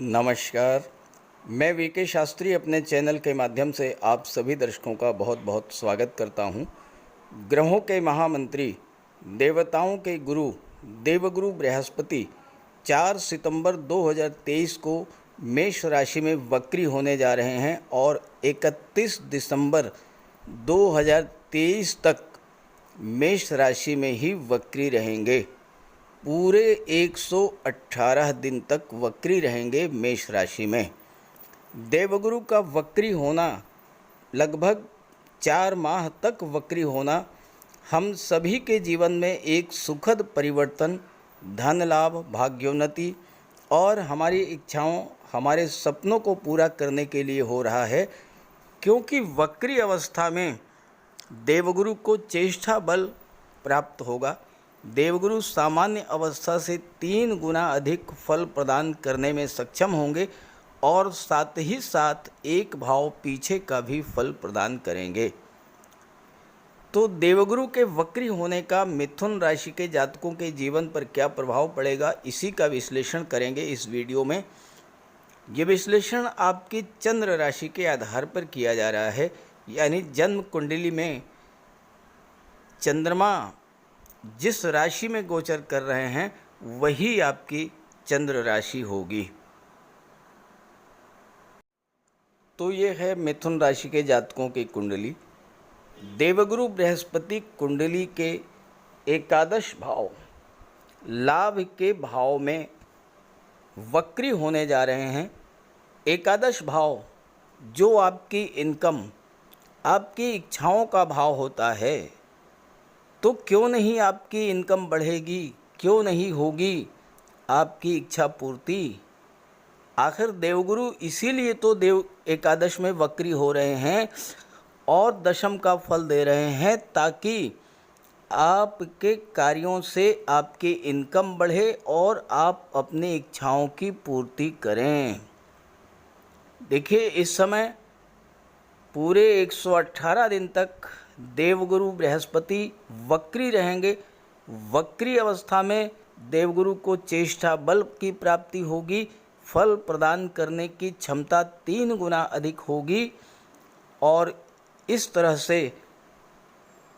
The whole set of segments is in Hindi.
नमस्कार। मैं वीके शास्त्री अपने चैनल के माध्यम से आप सभी दर्शकों का बहुत बहुत स्वागत करता हूं। ग्रहों के महामंत्री, देवताओं के गुरु देवगुरु बृहस्पति 4 सितंबर 2023 को मेष राशि में वक्री होने जा रहे हैं और 31 दिसंबर 2023 तक मेष राशि में ही वक्री रहेंगे। पूरे 118 दिन तक वक्री रहेंगे मेष राशि में। देवगुरु का वक्री होना, लगभग 4 माह तक वक्री होना, हम सभी के जीवन में एक सुखद परिवर्तन, धन लाभ, भाग्योन्नति और हमारी इच्छाओं, हमारे सपनों को पूरा करने के लिए हो रहा है। क्योंकि वक्री अवस्था में देवगुरु को चेष्टा बल प्राप्त होगा। देवगुरु सामान्य अवस्था से 3 गुना अधिक फल प्रदान करने में सक्षम होंगे और साथ ही साथ एक भाव पीछे का भी फल प्रदान करेंगे। तो देवगुरु के वक्री होने का मिथुन राशि के जातकों के जीवन पर क्या प्रभाव पड़ेगा, इसी का विश्लेषण करेंगे इस वीडियो में। ये विश्लेषण आपकी चंद्र राशि के आधार पर किया जा रहा है, यानी जन्म कुंडली में चंद्रमा जिस राशि में गोचर कर रहे हैं वही आपकी चंद्र राशि होगी। तो ये है मिथुन राशि के जातकों की कुंडली। देवगुरु बृहस्पति कुंडली के एकादश भाव, लाभ के भाव में वक्री होने जा रहे हैं। एकादश भाव जो आपकी इनकम, आपकी इच्छाओं का भाव होता है, तो क्यों नहीं आपकी इनकम बढ़ेगी, क्यों नहीं होगी आपकी इच्छा पूर्ति। आखिर देवगुरु इसीलिए तो देव एकादश में वक्री हो रहे हैं और दशम का फल दे रहे हैं, ताकि आपके कार्यों से आपकी इनकम बढ़े और आप अपनी इच्छाओं की पूर्ति करें। देखिए, इस समय पूरे 118 दिन तक देवगुरु बृहस्पति वक्री रहेंगे। वक्री अवस्था में देवगुरु को चेष्टा बल की प्राप्ति होगी, फल प्रदान करने की क्षमता 3 गुना अधिक होगी और इस तरह से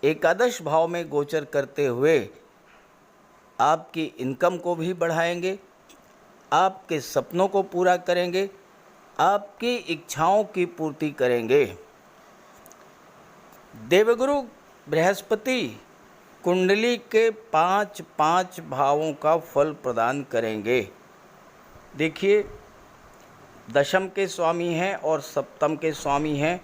एकादश भाव में गोचर करते हुए आपकी इनकम को भी बढ़ाएंगे, आपके सपनों को पूरा करेंगे, आपकी इच्छाओं की पूर्ति करेंगे। देवगुरु बृहस्पति कुंडली के 5 भावों का फल प्रदान करेंगे। देखिए, दशम के स्वामी हैं और सप्तम के स्वामी हैं,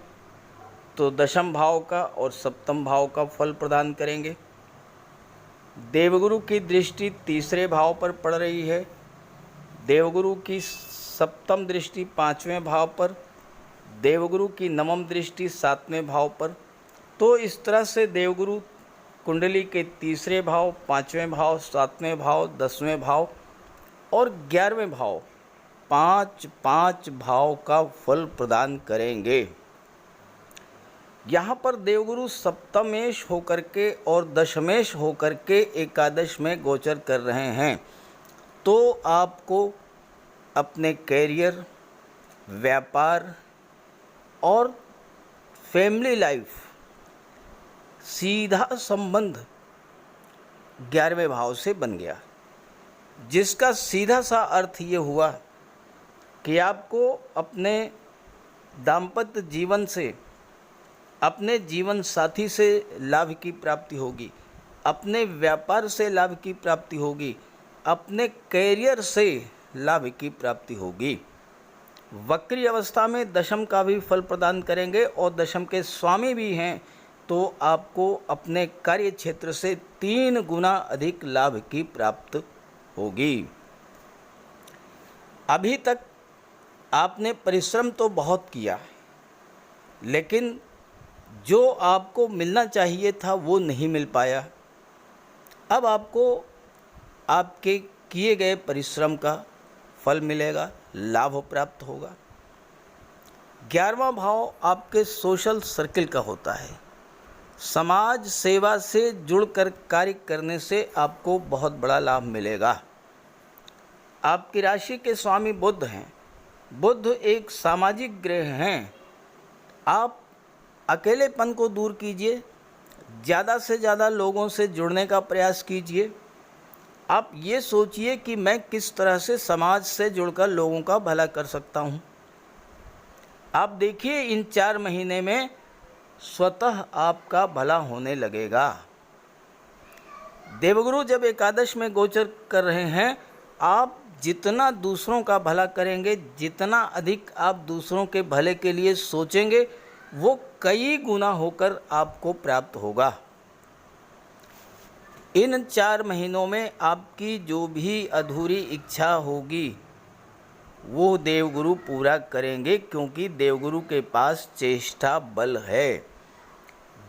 तो दशम भाव का और सप्तम भाव का फल प्रदान करेंगे। देवगुरु की दृष्टि तीसरे भाव पर पड़ रही है, देवगुरु की सप्तम दृष्टि 5वें भाव पर, देवगुरु की नवम दृष्टि 7वें भाव पर। तो इस तरह से देवगुरु कुंडली के तीसरे भाव, 5वें भाव, 7वें भाव, 10वें भाव और 11वें भाव 5 भाव का फल प्रदान करेंगे। यहाँ पर देवगुरु सप्तमेश होकर के और दशमेश होकर के एकादश में गोचर कर रहे हैं। तो आपको अपने कैरियर, व्यापार और फैमिली लाइफ, सीधा संबंध 11वें भाव से बन गया, जिसका सीधा सा अर्थ ये हुआ कि आपको अपने दाम्पत्य जीवन से, अपने जीवन साथी से लाभ की प्राप्ति होगी, अपने व्यापार से लाभ की प्राप्ति होगी, अपने कैरियर से लाभ की प्राप्ति होगी। वक्री अवस्था में दशम का भी फल प्रदान करेंगे और दशम के स्वामी भी हैं, तो आपको अपने कार्य क्षेत्र से 3 गुना अधिक लाभ की प्राप्त होगी। अभी तक आपने परिश्रम तो बहुत किया, लेकिन जो आपको मिलना चाहिए था वो नहीं मिल पाया। अब आपको आपके किए गए परिश्रम का फल मिलेगा, लाभ प्राप्त होगा। 11वां भाव आपके सोशल सर्किल का होता है। समाज सेवा से जुड़कर कार्य करने से आपको बहुत बड़ा लाभ मिलेगा। आपकी राशि के स्वामी बुध हैं बुध एक सामाजिक ग्रह हैं। आप अकेलेपन को दूर कीजिए, ज़्यादा से ज़्यादा लोगों से जुड़ने का प्रयास कीजिए। आप ये सोचिए कि मैं किस तरह से समाज से जुड़कर लोगों का भला कर सकता हूँ। आप देखिए इन 4 महीने में स्वतः आपका भला होने लगेगा। देवगुरु जब एकादश में गोचर कर रहे हैं, आप जितना दूसरों का भला करेंगे, जितना अधिक आप दूसरों के भले के लिए सोचेंगे, वो कई गुना होकर आपको प्राप्त होगा। इन 4 महीनों में आपकी जो भी अधूरी इच्छा होगी वो देवगुरु पूरा करेंगे, क्योंकि देवगुरु के पास चेष्टा बल है।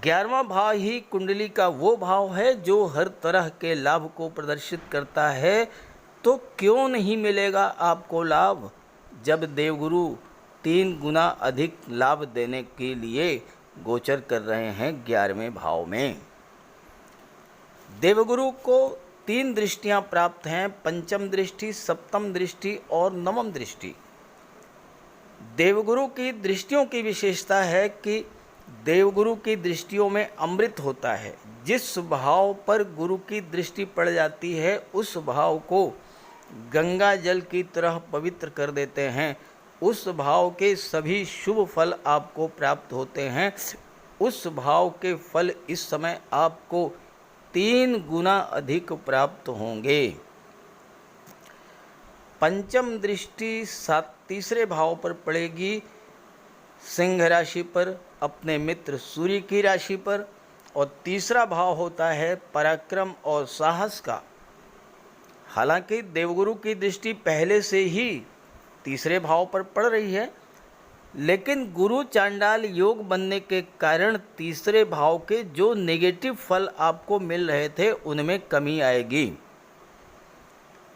11वां भाव ही कुंडली का वो भाव है जो हर तरह के लाभ को प्रदर्शित करता है। तो क्यों नहीं मिलेगा आपको लाभ, जब देवगुरु 3 गुना अधिक लाभ देने के लिए गोचर कर रहे हैं 11वें भाव में। देवगुरु को 3 दृष्टियां प्राप्त हैं, पंचम दृष्टि, सप्तम दृष्टि और नवम दृष्टि। देवगुरु की दृष्टियों की विशेषता है कि देवगुरु की दृष्टियों में अमृत होता है। जिस भाव पर गुरु की दृष्टि पड़ जाती है उस भाव को गंगा जल की तरह पवित्र कर देते हैं। उस भाव के सभी शुभ फल आपको प्राप्त होते हैं। उस भाव के फल इस समय आपको 3 गुना अधिक प्राप्त होंगे। पंचम दृष्टि 3रे भाव पर पड़ेगी, सिंह राशि पर, अपने मित्र सूर्य की राशि पर। और 3रा भाव होता है पराक्रम और साहस का। हालांकि देवगुरु की दृष्टि पहले से ही 3रे भाव पर पड़ रही है, लेकिन गुरु चांडाल योग बनने के कारण 3रे भाव के जो नेगेटिव फल आपको मिल रहे थे उनमें कमी आएगी।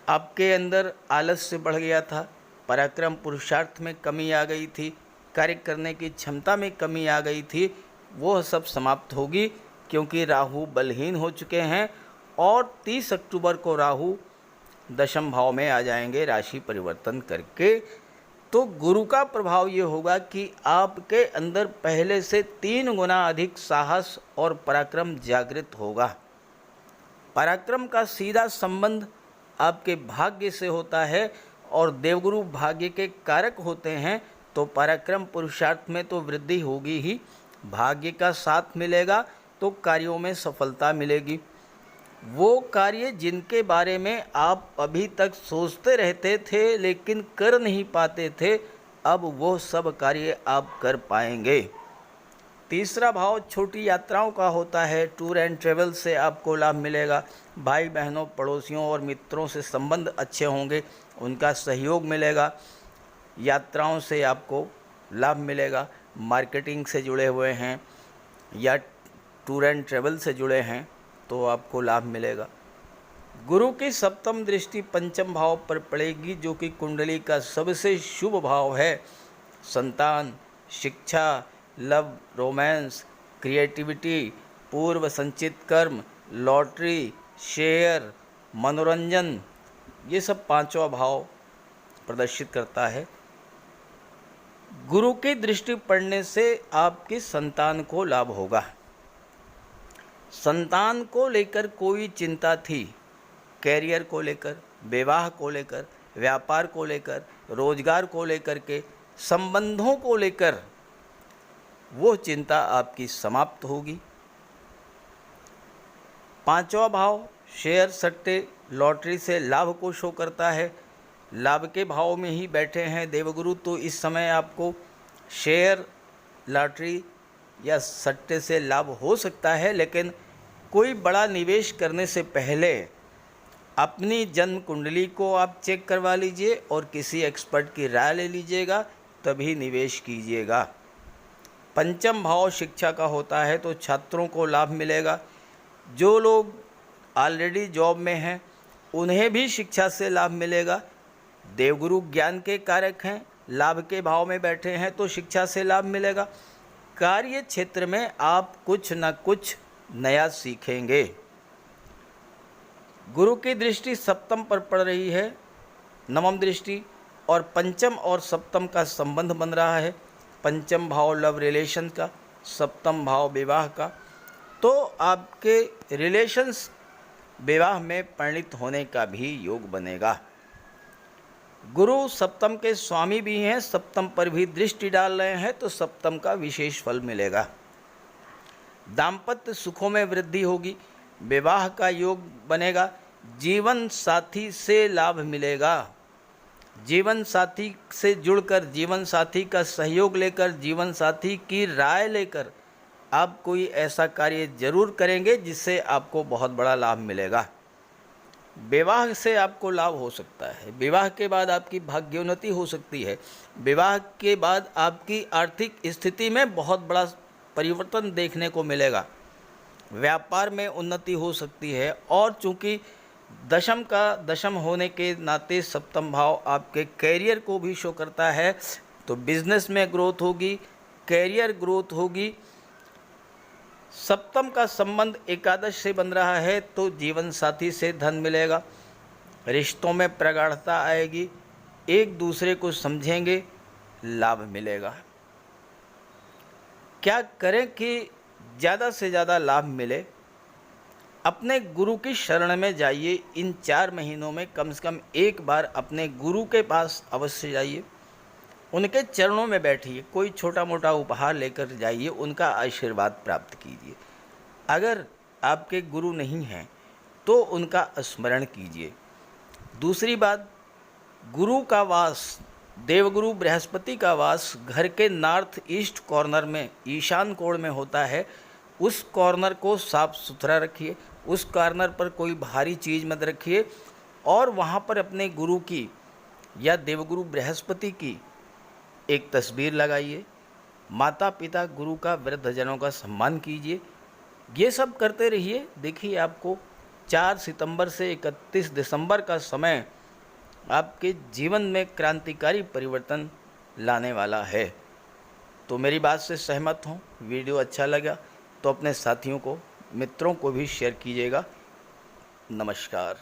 आपके अंदर आलस्य बढ़ गया था, पराक्रम पुरुषार्थ में कमी आ गई थी, कार्य करने की क्षमता में कमी आ गई थी, वो सब समाप्त होगी, क्योंकि राहु बलहीन हो चुके हैं। और 30 अक्टूबर को राहु 10वें भाव में आ जाएंगे राशि परिवर्तन करके। तो गुरु का प्रभाव ये होगा कि आपके अंदर पहले से 3 गुना अधिक साहस और पराक्रम जागृत होगा। पराक्रम का सीधा संबंध आपके भाग्य से होता है और देवगुरु भाग्य के कारक होते हैं। तो पराक्रम पुरुषार्थ में तो वृद्धि होगी ही, भाग्य का साथ मिलेगा तो कार्यों में सफलता मिलेगी। वो कार्य जिनके बारे में आप अभी तक सोचते रहते थे लेकिन कर नहीं पाते थे, अब वो सब कार्य आप कर पाएंगे। 3रा भाव छोटी यात्राओं का होता है, टूर एंड ट्रेवल से आपको लाभ मिलेगा। भाई बहनों, पड़ोसियों और मित्रों से संबंध अच्छे होंगे, उनका सहयोग मिलेगा, यात्राओं से आपको लाभ मिलेगा। मार्केटिंग से जुड़े हुए हैं या टूर एंड ट्रेवल से जुड़े हैं तो आपको लाभ मिलेगा। गुरु की 7म दृष्टि 5म भाव पर पड़ेगी, जो कि कुंडली का सबसे शुभ भाव है। संतान, शिक्षा, लव, रोमांस, क्रिएटिविटी, पूर्व संचित कर्म, लॉटरी, शेयर, मनोरंजन, ये सब 5वां भाव प्रदर्शित करता है। गुरु की दृष्टि पड़ने से आपकी संतान को लाभ होगा। संतान को लेकर कोई चिंता थी, कैरियर को लेकर, विवाह को लेकर, व्यापार को लेकर, रोजगार को लेकर के, संबंधों को लेकर, वो चिंता आपकी समाप्त होगी। 5वां भाव शेयर, सट्टे, लॉटरी से लाभ को शो करता है। लाभ के भाव में ही बैठे हैं देवगुरु, तो इस समय आपको शेयर, लॉटरी या सट्टे से लाभ हो सकता है। लेकिन कोई बड़ा निवेश करने से पहले अपनी जन्म कुंडली को आप चेक करवा लीजिए और किसी एक्सपर्ट की राय ले लीजिएगा, तभी निवेश कीजिएगा। 5म भाव शिक्षा का होता है, तो छात्रों को लाभ मिलेगा। जो लोग ऑलरेडी जॉब में हैं उन्हें भी शिक्षा से लाभ मिलेगा। देवगुरु ज्ञान के कारक हैं, लाभ के भाव में बैठे हैं, तो शिक्षा से लाभ मिलेगा। कार्य क्षेत्र में आप कुछ न कुछ नया सीखेंगे। गुरु की दृष्टि 7म पर पड़ रही है, 9म दृष्टि, और पंचम और सप्तम का संबंध बन रहा है। पंचम भाव लव रिलेशन का, सप्तम भाव विवाह का। तो आपके रिलेशंस विवाह में परिणित होने का भी योग बनेगा। गुरु सप्तम के स्वामी भी हैं, सप्तम पर भी दृष्टि डाल रहे हैं, तो सप्तम का विशेष फल मिलेगा। दाम्पत्य सुखों में वृद्धि होगी, विवाह का योग बनेगा, जीवन साथी से लाभ मिलेगा। जीवन साथी से जुड़कर, जीवन साथी का सहयोग लेकर, जीवन साथी की राय लेकर आप कोई ऐसा कार्य जरूर करेंगे जिससे आपको बहुत बड़ा लाभ मिलेगा। विवाह से आपको लाभ हो सकता है, विवाह के बाद आपकी भाग्योन्नति हो सकती है, विवाह के बाद आपकी आर्थिक स्थिति में बहुत बड़ा परिवर्तन देखने को मिलेगा, व्यापार में उन्नति हो सकती है। और चूंकि दशम का दशम होने के नाते सप्तम भाव आपके कैरियर को भी शो करता है, तो बिजनेस में ग्रोथ होगी, कैरियर ग्रोथ होगी। सप्तम का संबंध एकादश से बन रहा है, तो जीवन साथी से धन मिलेगा, रिश्तों में प्रगाढ़ता आएगी, एक दूसरे को समझेंगे, लाभ मिलेगा। क्या करें कि ज़्यादा से ज़्यादा लाभ मिले? अपने गुरु की शरण में जाइए। इन 4 महीनों में कम से कम एक बार अपने गुरु के पास अवश्य जाइए, उनके चरणों में बैठिए, कोई छोटा मोटा उपहार लेकर जाइए, उनका आशीर्वाद प्राप्त कीजिए। अगर आपके गुरु नहीं हैं तो उनका स्मरण कीजिए। दूसरी बात, गुरु का वास, देवगुरु बृहस्पति का वास घर के नॉर्थ ईस्ट कॉर्नर में, ईशान कोण में होता है। उस कॉर्नर को साफ सुथरा रखिए, उस कॉर्नर पर कोई भारी चीज़ मत रखिए, और वहाँ पर अपने गुरु की या देवगुरु बृहस्पति की एक तस्वीर लगाइए। माता पिता गुरु का, वृद्धजनों का सम्मान कीजिए। ये सब करते रहिए। देखिए, आपको 4 सितंबर से 31 दिसंबर का समय आपके जीवन में क्रांतिकारी परिवर्तन लाने वाला है। तो मेरी बात से सहमत हों, वीडियो अच्छा लगा तो अपने साथियों को, मित्रों को भी शेयर कीजिएगा। नमस्कार।